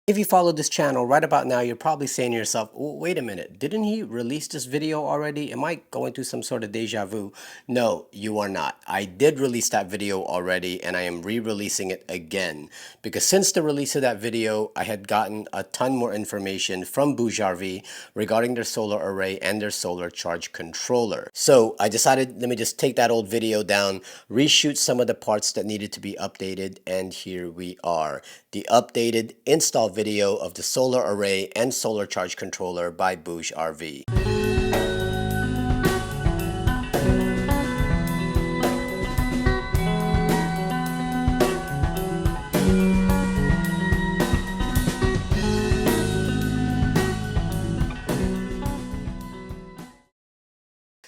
If you follow this channel right about now, you're probably saying to yourself, wait a minute, didn't he release this video already? Am I going through some sort of deja vu? No, you are not. I did release that video already and I am re-releasing it again because since the release of that video, I had gotten a ton more information from BougeRV regarding their solar array and their solar charge controller. So I decided, let me just take that old video down, reshoot some of the parts that needed to be updated, and here we are. The updated install video of the solar array and solar charge controller by BougeRV.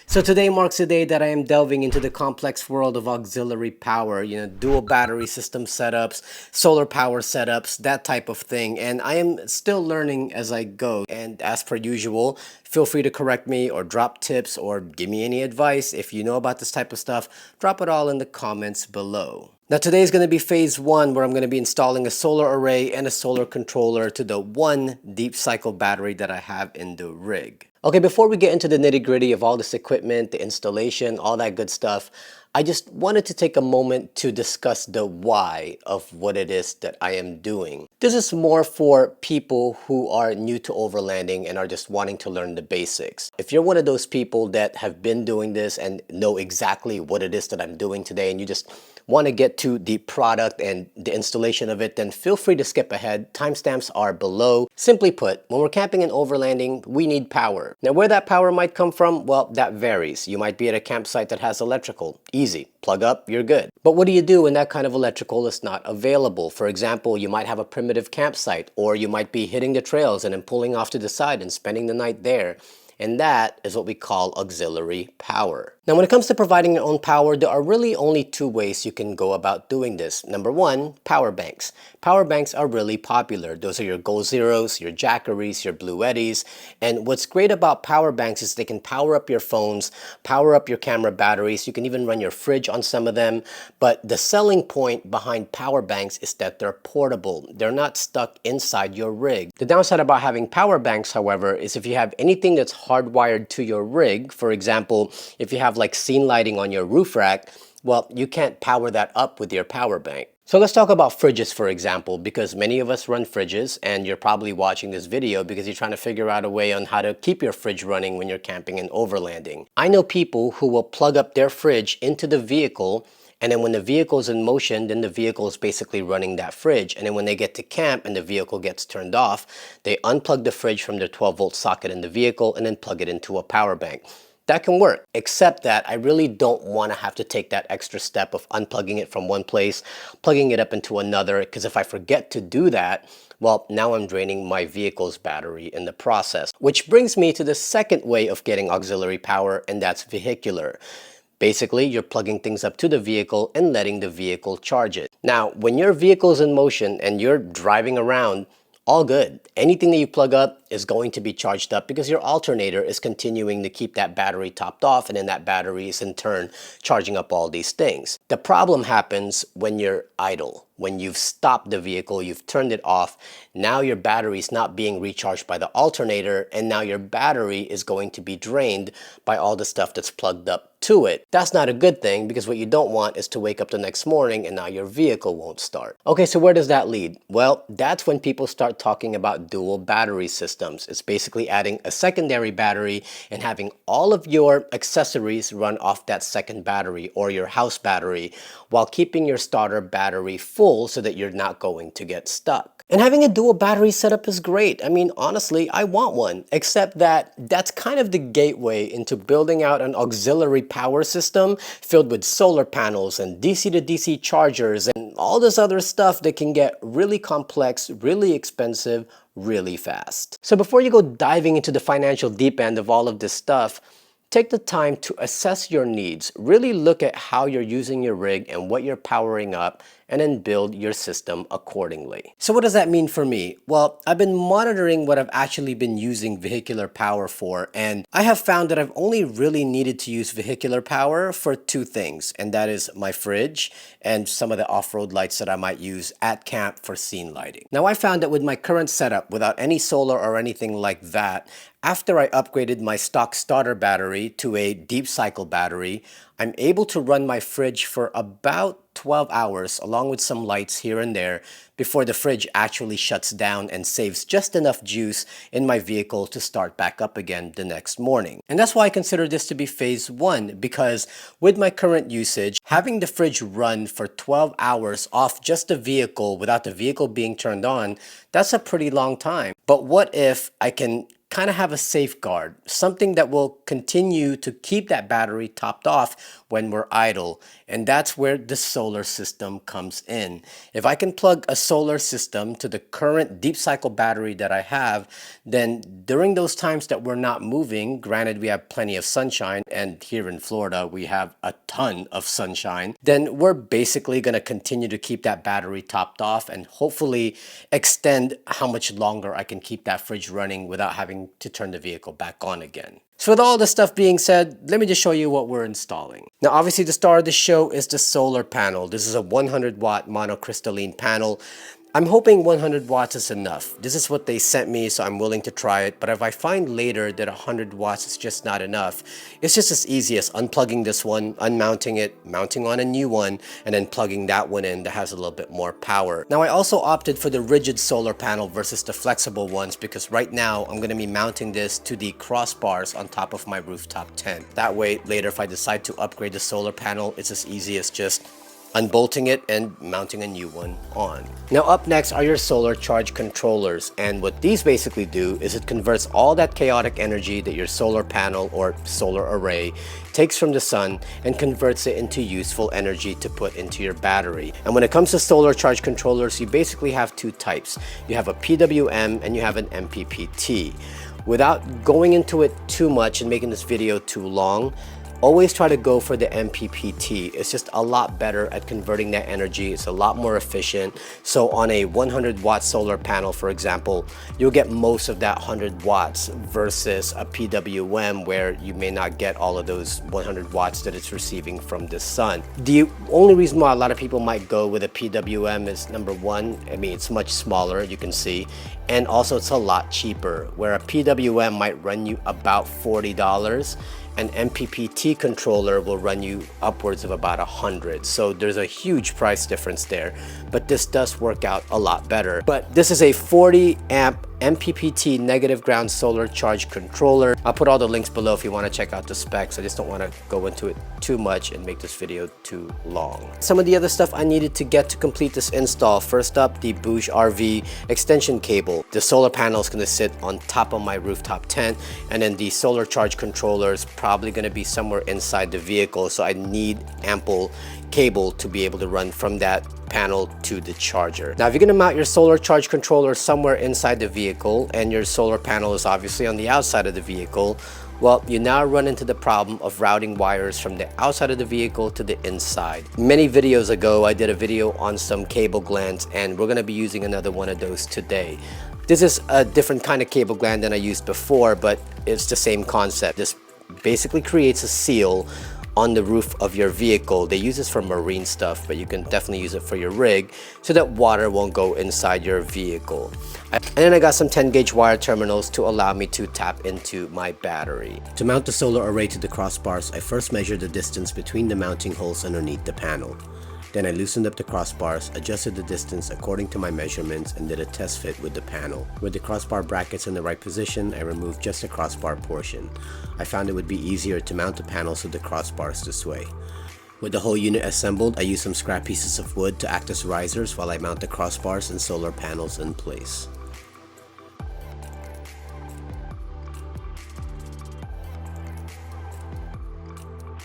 So today marks the day that I am delving into the complex world of auxiliary power, dual battery system setups, solar power setups, that type of thing. And I am still learning as I go. And as per usual, feel free to correct me or drop tips or give me any advice. If you know about this type of stuff, drop it all in the comments below. Now today is going to be phase one, where I'm going to be installing a solar array and a solar controller to the one deep cycle battery that I have in the rig. Okay, before we get into the nitty-gritty of all this equipment, the installation, all that good stuff, I just wanted to take a moment to discuss the why of what it is that I am doing. This is more for people who are new to overlanding and are just wanting to learn the basics. If you're one of those people that have been doing this and know exactly what it is that I'm doing today and you just want to get to the product and the installation of it, then feel free to skip ahead. Timestamps are below. Simply put, when we're camping and overlanding, we need power. Now where that power might come from, well, that varies. You might be at a campsite that has electrical. Easy. Plug up, you're good. But what do you do when that kind of electrical is not available? For example, you might have a primitive campsite, or you might be hitting the trails and then pulling off to the side and spending the night there. And that is what we call auxiliary power. Now, when it comes to providing your own power, there are really only two ways you can go about doing this. Number one, power banks. Power banks are really popular. Those are your Goal Zeros, your Jackeries, your Blue Eddies. And what's great about power banks is they can power up your phones, power up your camera batteries. You can even run your fridge on some of them. But the selling point behind power banks is that they're portable. They're not stuck inside your rig. The downside about having power banks, however, is if you have anything that's hardwired to your rig, for example, if you have like scene lighting on your roof rack, well, you can't power that up with your power bank. So let's talk about fridges, for example, because many of us run fridges, and you're probably watching this video because you're trying to figure out a way on how to keep your fridge running when you're camping and overlanding. I know people who will plug up their fridge into the vehicle, and then when the vehicle is in motion, then the vehicle is basically running that fridge. And then when they get to camp and the vehicle gets turned off, they unplug the fridge from their 12-volt socket in the vehicle and then plug it into a power bank. That can work, except that I really don't want to have to take that extra step of unplugging it from one place, plugging it up into another, because if I forget to do that, well, now I'm draining my vehicle's battery in the process. Which brings me to the second way of getting auxiliary power, and that's vehicular. Basically, you're plugging things up to the vehicle and letting the vehicle charge it. Now, when your vehicle's in motion and you're driving around, all good. Anything that you plug up is going to be charged up because your alternator is continuing to keep that battery topped off, and then that battery is in turn charging up all these things. The problem happens when you're idle. When you've stopped the vehicle, you've turned it off, now your battery is not being recharged by the alternator, and now your battery is going to be drained by all the stuff that's plugged up to it. That's not a good thing, because what you don't want is to wake up the next morning and now your vehicle won't start. Okay, so where does that lead? Well, that's when people start talking about dual battery systems. It's basically adding a secondary battery and having all of your accessories run off that second battery or your house battery, while keeping your starter battery full so that you're not going to get stuck. And having a dual battery setup is great. I mean, honestly, I want one, except that that's kind of the gateway into building out an auxiliary power system filled with solar panels and DC to DC chargers and all this other stuff that can get really complex, really expensive, really fast. So before you go diving into the financial deep end of all of this stuff, take the time to assess your needs. Really look at how you're using your rig and what you're powering up, and then build your system accordingly. So what does that mean for me? Well, I've been monitoring what I've actually been using vehicular power for, and I have found that I've only really needed to use vehicular power for two things, and that is my fridge and some of the off-road lights that I might use at camp for scene lighting. Now I found that with my current setup, without any solar or anything like that, after I upgraded my stock starter battery to a deep cycle battery, I'm able to run my fridge for about 12 hours along with some lights here and there before the fridge actually shuts down and saves just enough juice in my vehicle to start back up again the next morning. And that's why I consider this to be phase one, because with my current usage, having the fridge run for 12 hours off just the vehicle without the vehicle being turned on, that's a pretty long time. But what if I can kind of have a safeguard, something that will continue to keep that battery topped off when we're idle? And that's where the solar system comes in. If I can plug a solar system to the current deep cycle battery that I have, then during those times that we're not moving, granted we have plenty of sunshine, and here in Florida we have a ton of sunshine, then we're basically going to continue to keep that battery topped off and hopefully extend how much longer I can keep that fridge running without having to turn the vehicle back on again. So with all this stuff being said, let me just show you what we're installing. Now obviously the star of the show is the solar panel. This is a 100 watt monocrystalline panel. I'm hoping 100 watts is enough. This is what they sent me, so I'm willing to try it. But if I find later that 100 watts is just not enough, it's just as easy as unplugging this one, unmounting it, mounting on a new one, and then plugging that one in that has a little bit more power. Now I also opted for the rigid solar panel versus the flexible ones because right now I'm going to be mounting this to the crossbars on top of my rooftop tent. That way later if I decide to upgrade the solar panel, it's as easy as just unbolting it and mounting a new one on. Now up next are your solar charge controllers, and what these basically do is it converts all that chaotic energy that your solar panel or solar array takes from the sun and converts it into useful energy to put into your battery. And when it comes to solar charge controllers, you basically have two types. You have a PWM and you have an MPPT. Without going into it too much and making this video too long, always try to go for the MPPT. It's just a lot better at converting that energy. It's a lot more efficient. So on a 100 watt solar panel, for example, you'll get most of that 100 watts versus a PWM where you may not get all of those 100 watts that it's receiving from the sun. The only reason why a lot of people might go with a PWM is number one, I mean, it's much smaller, you can see, and also it's a lot cheaper, where a PWM might run you about $40. An MPPT controller will run you upwards of about 100. So there's a huge price difference there, but this does work out a lot better. But this is a 40 amp MPPT negative ground solar charge controller. I'll put all the links below if you want to check out the specs. I just don't want to go into it too much and make this video too long. Some of the other stuff I needed to get to complete this install. First up, the BougeRV extension cable. The solar panel is going to sit on top of my rooftop tent, and then the solar charge controller is probably going to be somewhere inside the vehicle, so I need ample cable to be able to run from that panel to the charger. Now if you're going to mount your solar charge controller somewhere inside the vehicle and your solar panel is obviously on the outside of the vehicle, well, you now run into the problem of routing wires from the outside of the vehicle to the inside. Many videos ago I did a video on some cable glands, and we're going to be using another one of those today. This is a different kind of cable gland than I used before, but it's the same concept. This basically creates a seal on the roof of your vehicle. They use this for marine stuff, but you can definitely use it for your rig so that water won't go inside your vehicle. And then I got some 10 gauge wire terminals to allow me to tap into my battery. To mount the solar array to the crossbars, I first measured the distance between the mounting holes underneath the panel. Then I loosened up the crossbars, adjusted the distance according to my measurements, and did a test fit with the panel. With the crossbar brackets in the right position, I removed just the crossbar portion. I found it would be easier to mount the panels with the crossbars this way. With the whole unit assembled, I used some scrap pieces of wood to act as risers while I mount the crossbars and solar panels in place.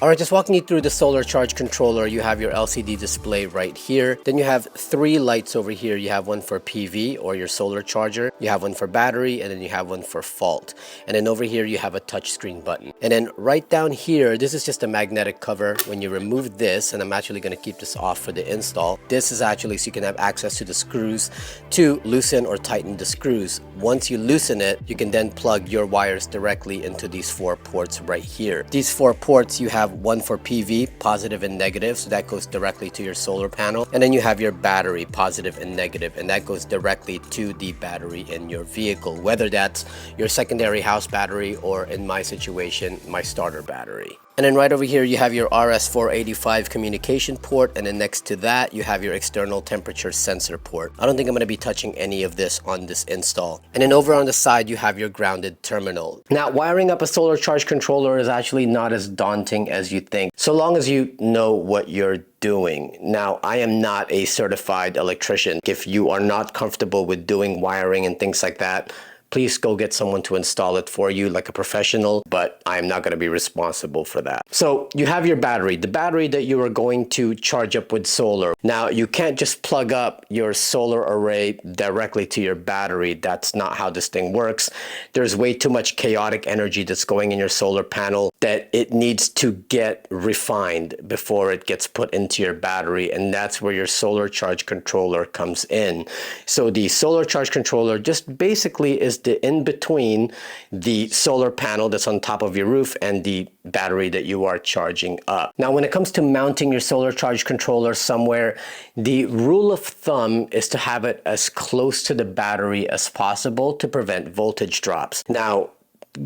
All right, just walking you through the solar charge controller, you have your LCD display right here. Then you have 3 lights over here. You have one for PV or your solar charger. You have one for battery, and then you have one for fault. And then over here, you have a touchscreen button. And then right down here, this is just a magnetic cover. When you remove this, and I'm actually going to keep this off for the install, this is actually so you can have access to the screws to loosen or tighten the screws. Once you loosen it, you can then plug your wires directly into these 4 ports right here. These 4 ports, you have one for PV, positive and negative, so that goes directly to your solar panel. And then you have your battery, positive and negative, and that goes directly to the battery in your vehicle, whether that's your secondary house battery or, in my situation, my starter battery. And then right over here, you have your RS485 communication port, and then next to that, you have your external temperature sensor port. I don't think I'm going to be touching any of this on this install. And then over on the side, you have your grounded terminal. Now, wiring up a solar charge controller is actually not as daunting as you think, so long as you know what you're doing. Now, I am not a certified electrician. If you are not comfortable with doing wiring and things like that, please go get someone to install it for you, like a professional, but I'm not going to be responsible for that. So you have your battery, the battery that you are going to charge up with solar. Now, you can't just plug up your solar array directly to your battery. That's not how this thing works. There's way too much chaotic energy that's going in your solar panel that it needs to get refined before it gets put into your battery, and that's where your solar charge controller comes in. So the solar charge controller just basically is the in-between the solar panel that's on top of your roof and the battery that you are charging up. Now, when it comes to mounting your solar charge controller somewhere, the rule of thumb is to have it as close to the battery as possible to prevent voltage drops. Now,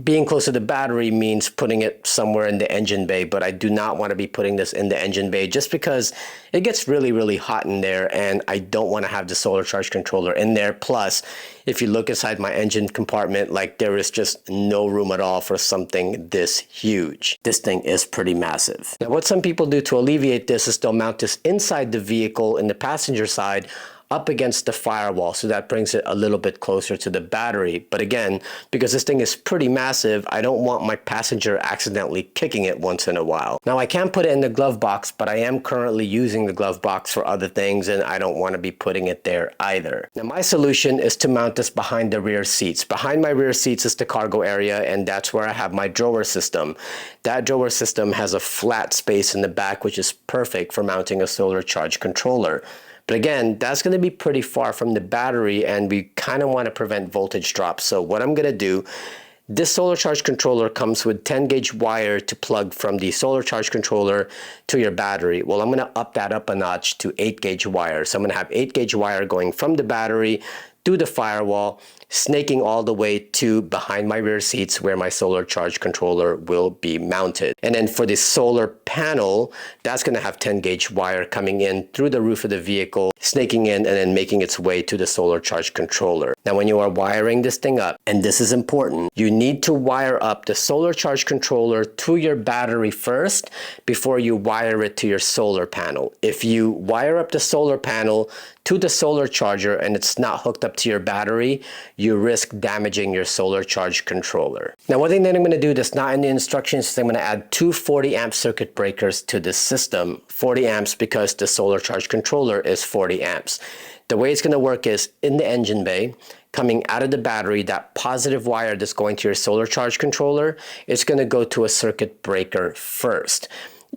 being close to the battery means putting it somewhere in the engine bay, but I do not want to be putting this in the engine bay just because it gets really, really hot in there, and I don't want to have the solar charge controller in there. Plus, if you look inside my engine compartment, like, there is just no room at all for something this huge. This thing is pretty massive. Now, what some people do to alleviate this is they'll mount this inside the vehicle in the passenger side up against the firewall, so that brings it a little bit closer to the battery. But again, because this thing is pretty massive, I don't want my passenger accidentally kicking it once in a while. Now, I can put it in the glove box, but I am currently using the glove box for other things, and I don't want to be putting it there either. Now, my solution is to mount this behind the rear seats. Behind my rear seats is the cargo area, and that's where I have my drawer system. That drawer system has a flat space in the back, which is perfect for mounting a solar charge controller. But again, that's going to be pretty far from the battery, and we kind of want to prevent voltage drops. So what I'm going to do, this solar charge controller comes with 10 gauge wire to plug from the solar charge controller to your battery. Well, I'm going to up that up a notch to 8 gauge wire. So I'm going to have 8 gauge wire going from the battery to the firewall, snaking all the way to behind my rear seats where my solar charge controller will be mounted. And then for the solar panel, that's going to have 10 gauge wire coming in through the roof of the vehicle, snaking in and then making its way to the solar charge controller. Now, when you are wiring this thing up, and this is important, you need to wire up the solar charge controller to your battery first before you wire it to your solar panel. If you wire up the solar panel to the solar charger and it's not hooked up to your battery, you risk damaging your solar charge controller. Now, one thing that I'm going to do that's not in the instructions is I'm going to add 2 40 amp circuit breakers to this system. 40 amps because the solar charge controller is 40 amps. The way it's going to work is in the engine bay, coming out of the battery, that positive wire that's going to your solar charge controller, it's going to go to a circuit breaker first.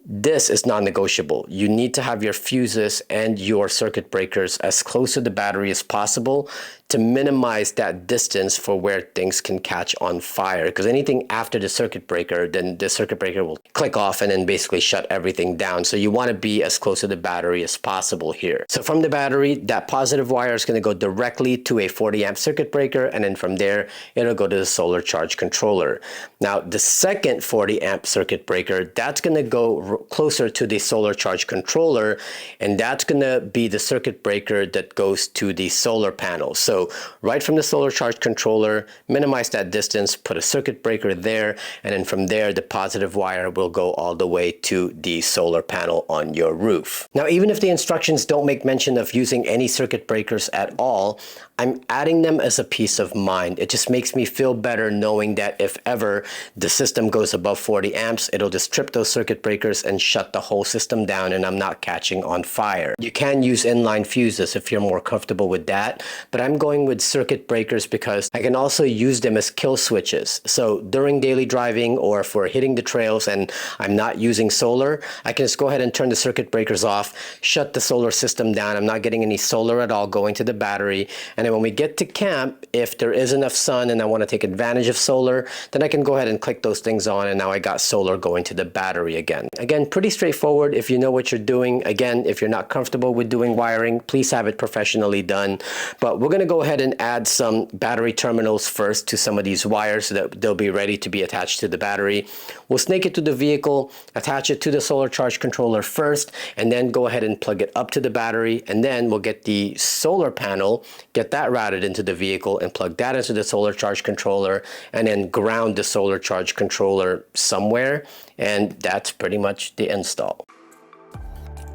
This is non-negotiable. You need to have your fuses and your circuit breakers as close to the battery as possible to minimize that distance for where things can catch on fire. Because anything after the circuit breaker, then the circuit breaker will click off and then basically shut everything down. So you want to be as close to the battery as possible here. So from the battery, that positive wire is going to go directly to a 40 amp circuit breaker, and then from there, it'll go to the solar charge controller. Now, the second 40 amp circuit breaker, that's going to go closer to the solar charge controller, and that's going to be the circuit breaker that goes to the solar panel. So So right from the solar charge controller, minimize that distance, put a circuit breaker there, and then from there the positive wire will go all the way to the solar panel on your roof. Now, even if the instructions don't make mention of using any circuit breakers at all, I'm adding them as a peace of mind. It just makes me feel better knowing that if ever the system goes above 40 amps, it'll just trip those circuit breakers and shut the whole system down, and I'm not catching on fire. You can use inline fuses if you're more comfortable with that, but I'm going with circuit breakers because I can also use them as kill switches. So during daily driving or if we're hitting the trails and I'm not using solar, I can just go ahead and turn the circuit breakers off, shut the solar system down. I'm not getting any solar at all going to the battery. And then when we get to camp, if there is enough sun and I want to take advantage of solar, then I can go ahead and click those things on, and now I got solar going to the battery again. Again, pretty straightforward if you know what you're doing. Again, if you're not comfortable with doing wiring, please have it professionally done. But we're going to go ahead and add some battery terminals first to some of these wires so that they'll be ready to be attached to the battery. We'll snake it to the vehicle, attach it to the solar charge controller first, and then go ahead and plug it up to the battery, and then we'll get the solar panel, get that routed into the vehicle and plug that into the solar charge controller, and then ground the solar charge controller somewhere, and that's pretty much the install.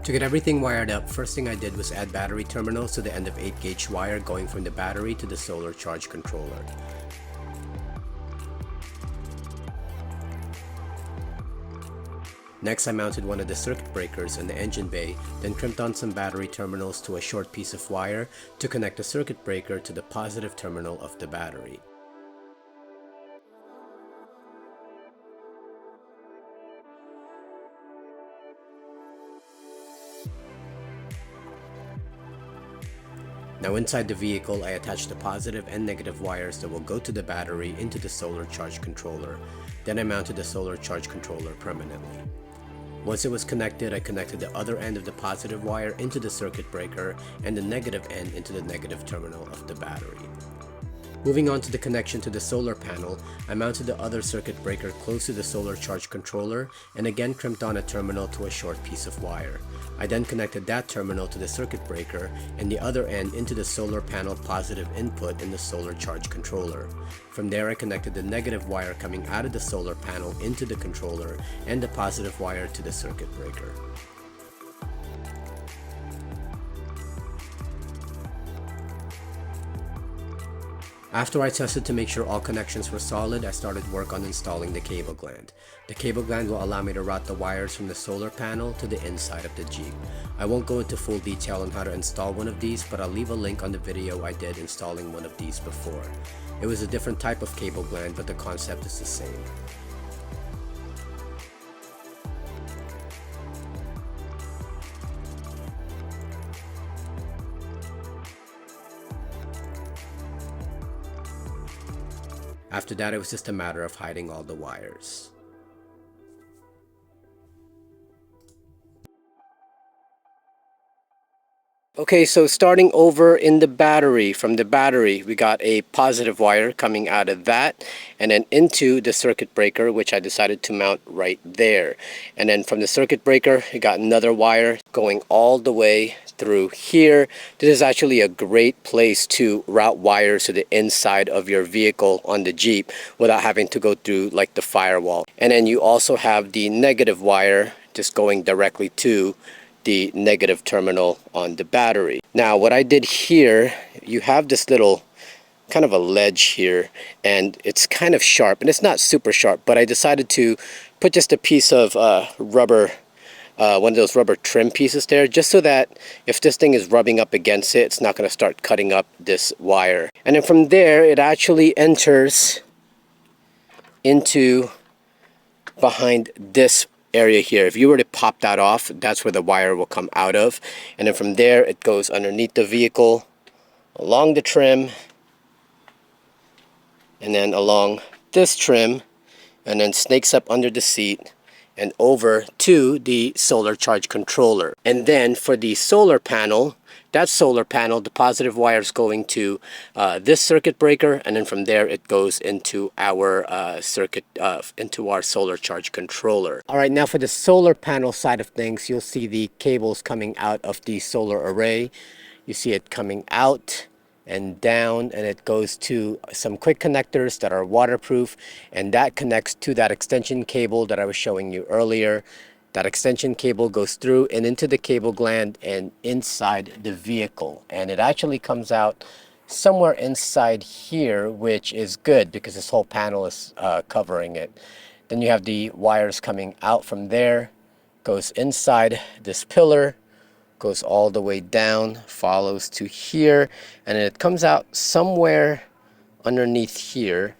To get everything wired up, first thing I did was add battery terminals to the end of 8-gauge wire going from the battery to the solar charge controller. Next, I mounted one of the circuit breakers in the engine bay, then crimped on some battery terminals to a short piece of wire to connect the circuit breaker to the positive terminal of the battery. Now inside the vehicle, I attached the positive and negative wires that will go to the battery into the solar charge controller. Then I mounted the solar charge controller permanently. Once it was connected, I connected the other end of the positive wire into the circuit breaker and the negative end into the negative terminal of the battery. Moving on to the connection to the solar panel, I mounted the other circuit breaker close to the solar charge controller and again crimped on a terminal to a short piece of wire. I then connected that terminal to the circuit breaker and the other end into the solar panel positive input in the solar charge controller. From there, I connected the negative wire coming out of the solar panel into the controller and the positive wire to the circuit breaker. After I tested to make sure all connections were solid, I started work on installing the cable gland. The cable gland will allow me to route the wires from the solar panel to the inside of the Jeep. I won't go into full detail on how to install one of these, but I'll leave a link on the video I did installing one of these before. It was a different type of cable gland, but the concept is the same. After that, it was just a matter of hiding all the wires. Okay, so starting over in the battery, from the battery, we got a positive wire coming out of that and then into the circuit breaker, which I decided to mount right there. And then from the circuit breaker, you got another wire going all the way through here. This is actually a great place to route wires to the inside of your vehicle on the Jeep without having to go through like the firewall. And then you also have the negative wire just going directly to the negative terminal on the battery. Now what I did here, you have this little kind of a ledge here and it's kind of sharp and it's not super sharp, but I decided to put just a piece of rubber, one of those rubber trim pieces there, just so that if this thing is rubbing up against it, it's not going to start cutting up this wire. And then from there it actually enters into behind this area here. If you were to pop that off, that's where the wire will come out of, and then from there it goes underneath the vehicle, along the trim, and then along this trim, and then snakes up under the seat and over to the solar charge controller. And then for the solar panel, that solar panel, the positive wire is going to this circuit breaker, and then from there it goes into our into our solar charge controller. All right, now for the solar panel side of things, you'll see the cables coming out of the solar array. You see it coming out, and down, and it goes to some quick connectors that are waterproof, and that connects to that extension cable that I was showing you earlier. That extension cable goes through and into the cable gland and inside the vehicle, and it actually comes out somewhere inside here, which is good because this whole panel is covering it. Then you have the wires coming out from there, goes inside this pillar, goes all the way down, follows to here, and it comes out somewhere underneath here,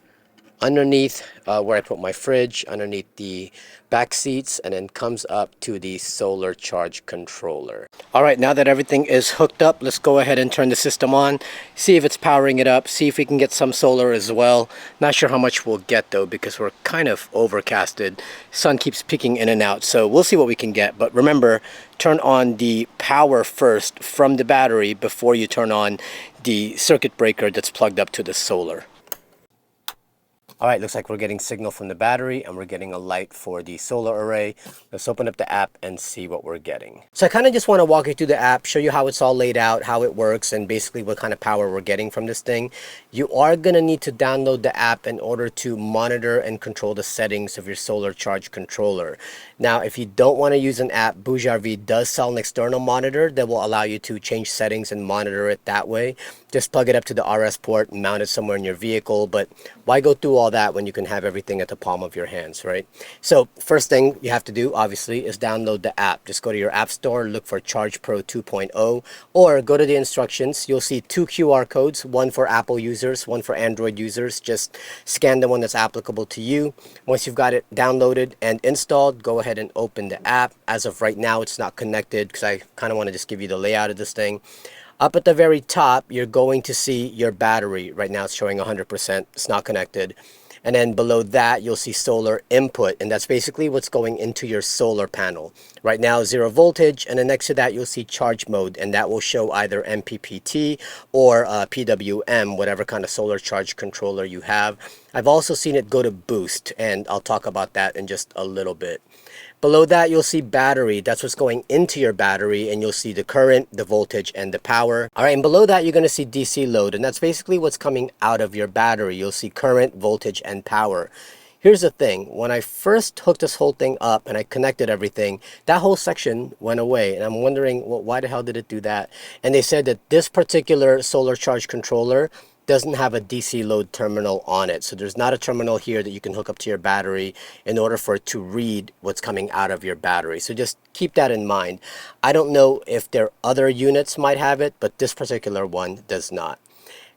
underneath where I put my fridge, underneath the back seats, and then comes up to the solar charge controller. All right, now that everything is hooked up, let's go ahead and turn the system on, see if it's powering it up, see if we can get some solar as well. Not sure how much we'll get though, because we're kind of overcasted. Sun keeps peeking in and out, so we'll see what we can get. But remember, turn on the power first from the battery before you turn on the circuit breaker that's plugged up to the solar. All right, looks like we're getting signal from the battery and we're getting a light for the solar array. Let's open up the app and see what we're getting. So I kind of just want to walk you through the app, show you how it's all laid out, how it works, and basically what kind of power we're getting from this thing. You are going to need to download the app in order to monitor and control the settings of your solar charge controller. Now, if you don't want to use an app, BougeRV does sell an external monitor that will allow you to change settings and monitor it that way. Just plug it up to the RS port and mount it somewhere in your vehicle, but why go through all that when you can have everything at the palm of your hands, right? So first thing you have to do, obviously, is download the app. Just go to your app store, look for Charge Pro 2.0, or go to the instructions. You'll see two QR codes, one for Apple users, one for Android users. Just scan the one that's applicable to you. Once you've got it downloaded and installed, go ahead and open the app. As of right now, it's not connected because I kind of want to just give you the layout of this thing. Up at the very top, you're going to see your battery. Right now it's showing 100%. It's not connected. And then below that, you'll see solar input. And that's basically what's going into your solar panel. Right now, 0 voltage. And then next to that, you'll see charge mode. And that will show either MPPT or PWM, whatever kind of solar charge controller you have. I've also seen it go to boost. And I'll talk about that in just a little bit. Below that, you'll see battery. That's what's going into your battery, and you'll see the current, the voltage, and the power. All right, and below that, you're going to see DC load, and that's basically what's coming out of your battery. You'll see current, voltage, and power. Here's the thing. When I first hooked this whole thing up and I connected everything, that whole section went away. And I'm wondering, well, why the hell did it do that? And they said that this particular solar charge controller doesn't have a DC load terminal on it. So there's not a terminal here that you can hook up to your battery in order for it to read what's coming out of your battery. So just keep that in mind. I don't know if their other units might have it, but this particular one does not.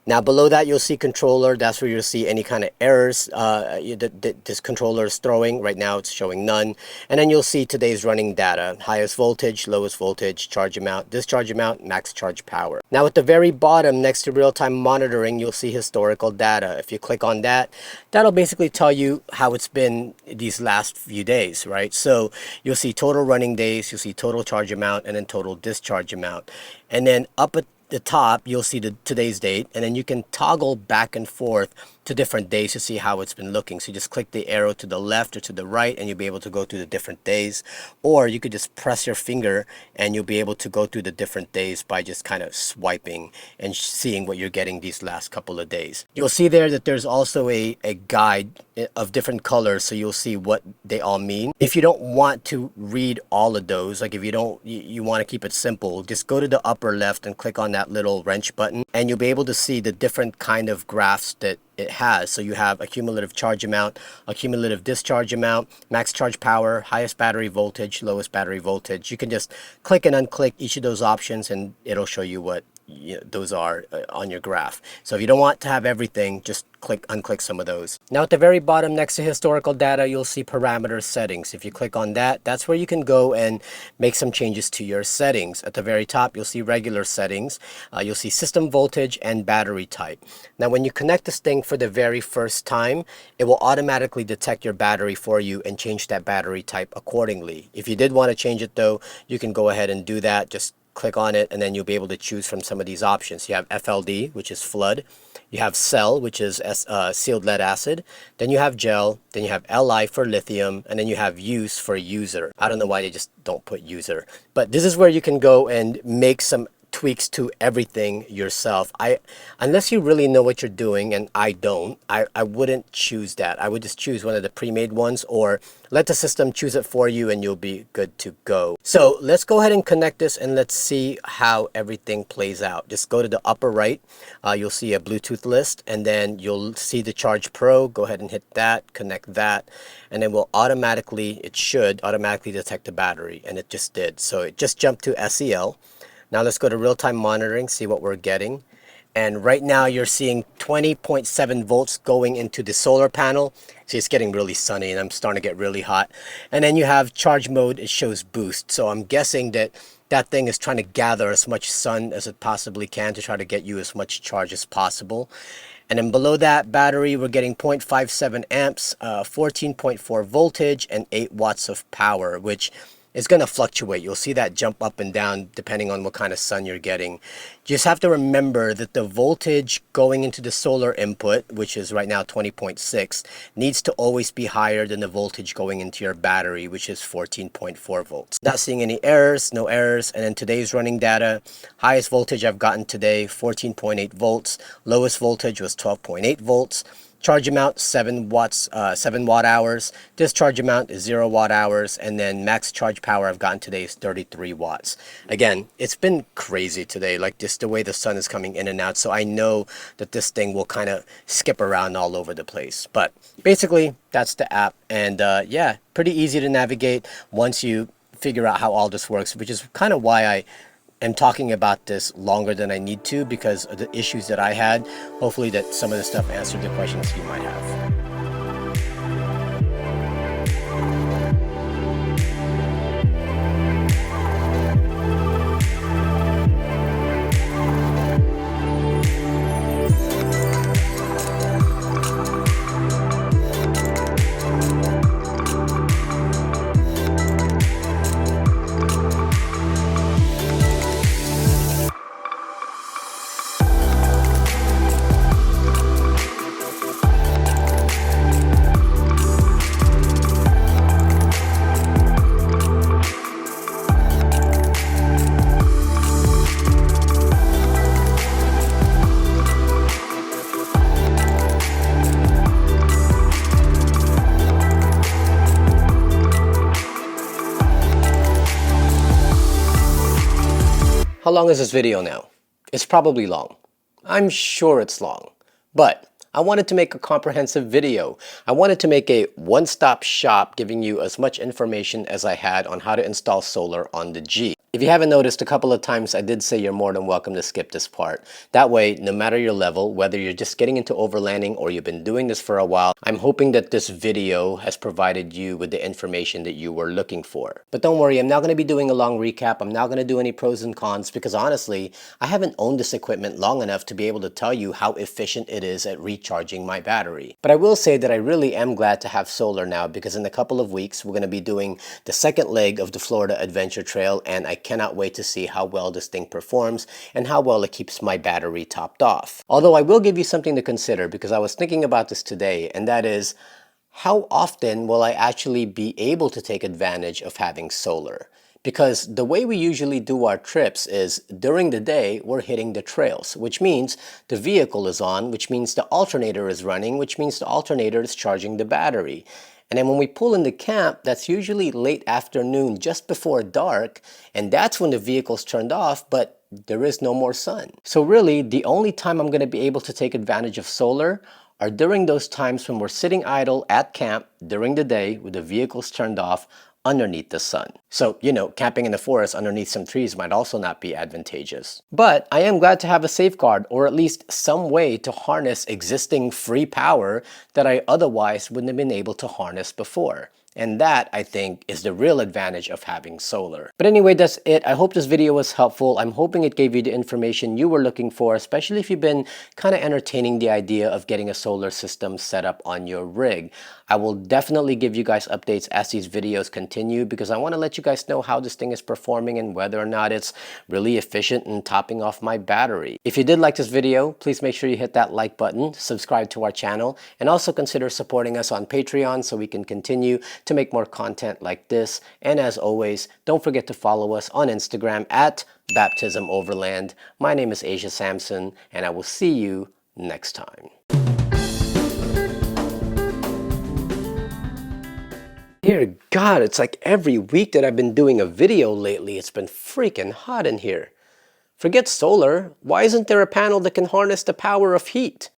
Now below that, you'll see controller. That's where you'll see any kind of errors this controller is throwing. Right now it's showing none. And then you'll see today's running data: highest voltage, lowest voltage, charge amount, discharge amount, max charge power. Now at the very bottom, next to real-time monitoring, you'll see historical data. If you click on that, that'll basically tell you how it's been these last few days, right? So you'll see total running days, you'll see total charge amount, and then total discharge amount. And then up at the top, you'll see today's date, and then you can toggle back and forth to different days to see how it's been looking. So you just click the arrow to the left or to the right and you'll be able to go through the different days, or you could just press your finger and you'll be able to go through the different days by just kind of swiping and seeing what you're getting these last couple of days. You'll see there that there's also a guide of different colors, so you'll see what they all mean. If you don't want to read all of those, like if you want to keep it simple, just go to the upper left and click on that little wrench button and you'll be able to see the different kind of graphs that it has. So you have a cumulative charge amount, a cumulative discharge amount, max charge power, highest battery voltage, lowest battery voltage. You can just click and unclick each of those options and it'll show you what those are on your graph. So if you don't want to have everything, just unclick some of those. Now at the very bottom next to historical data, you'll see parameter settings. If you click on that, that's where you can go and make some changes to your settings. At the very top, you'll see regular settings. You'll see system voltage and battery type. Now when you connect this thing for the very first time, it will automatically detect your battery for you and change that battery type accordingly. If you did want to change it though, you can go ahead and do that. Just click on it and then you'll be able to choose from some of these options. You have FLD, which is flood. You have cell, which is sealed lead acid. Then you have gel. Then you have Li for lithium. And then you have use for user. I don't know why they just don't put user. But this is where you can go and make some tweaks to everything yourself. Unless you really know what you're doing, and I don't, I wouldn't choose that. I would just choose one of the pre-made ones, or let the system choose it for you and you'll be good to go. So let's go ahead and connect this and let's see how everything plays out. Just go to the upper right. You'll see a Bluetooth list, and then you'll see the Charge Pro. Go ahead and hit that, connect that, and then it should automatically detect the battery, and it just did. So it just jumped to SEL. Now let's go to real-time monitoring, see what we're getting. And right now you're seeing 20.7 volts going into the solar panel. See, it's getting really sunny and I'm starting to get really hot. And then you have charge mode, it shows boost. So I'm guessing that that thing is trying to gather as much sun as it possibly can to try to get you as much charge as possible. And then below that battery, we're getting 0.57 amps, 14.4 voltage, and 8 watts of power, which is going to fluctuate. You'll see that jump up and down depending on what kind of sun you're getting. You just have to remember that the voltage going into the solar input, which is right now 20.6, needs to always be higher than the voltage going into your battery, which is 14.4 volts. Not seeing any errors, no errors. And then today's running data, highest voltage I've gotten today, 14.8 volts. Lowest voltage was 12.8 volts. Charge amount 7 watts, 7 watt hours. Discharge amount is 0 watt hours, and then max charge power I've gotten today is 33 watts. Again, it's been crazy today, like just the way the sun is coming in and out. So I know that this thing will kind of skip around all over the place. But basically, that's the app, and yeah, pretty easy to navigate once you figure out how all this works, which is kind of why I am talking about this longer than I need to, because of the issues that I had. Hopefully that some of the stuff answered the questions you might have. How long is this video now? It's probably long. I'm sure it's long, but I wanted to make a comprehensive video. I wanted to make a one-stop shop giving you as much information as I had on how to install solar on the G. If you haven't noticed, a couple of times I did say you're more than welcome to skip this part. That way, no matter your level, whether you're just getting into overlanding or you've been doing this for a while, I'm hoping that this video has provided you with the information that you were looking for. But don't worry, I'm not going to be doing a long recap. I'm not going to do any pros and cons because honestly, I haven't owned this equipment long enough to be able to tell you how efficient it is at recharging my battery. But I will say that I really am glad to have solar now, because in a couple of weeks, we're going to be doing the second leg of the Florida Adventure Trail, and I cannot wait to see how well this thing performs and how well it keeps my battery topped off. Although I will give you something to consider, because I was thinking about this today, and that is, how often will I actually be able to take advantage of having solar? Because the way we usually do our trips is during the day, we're hitting the trails, which means the vehicle is on, which means the alternator is running, which means the alternator is charging the battery. And then when we pull into camp, that's usually late afternoon, just before dark, and that's when the vehicle's turned off, but there is no more sun. So really, the only time I'm going to be able to take advantage of solar are during those times when we're sitting idle at camp during the day with the vehicles turned off underneath the sun. So, you know, camping in the forest underneath some trees might also not be advantageous. But I am glad to have a safeguard, or at least some way to harness existing free power that I otherwise wouldn't have been able to harness before. And that, I think, is the real advantage of having solar. But anyway, that's it. I hope this video was helpful. I'm hoping it gave you the information you were looking for, especially if you've been kind of entertaining the idea of getting a solar system set up on your rig. I will definitely give you guys updates as these videos continue, because I want to let you guys know how this thing is performing and whether or not it's really efficient in topping off my battery. If you did like this video, please make sure you hit that like button, subscribe to our channel, and also consider supporting us on Patreon so we can continue to make more content like this. And as always, don't forget to follow us on Instagram at Baptism Overland. My name is Asia Samson, and I will see you next time. Dear God, it's like every week that I've been doing a video lately, it's been freaking hot in here. Forget solar, why isn't there a panel that can harness the power of heat?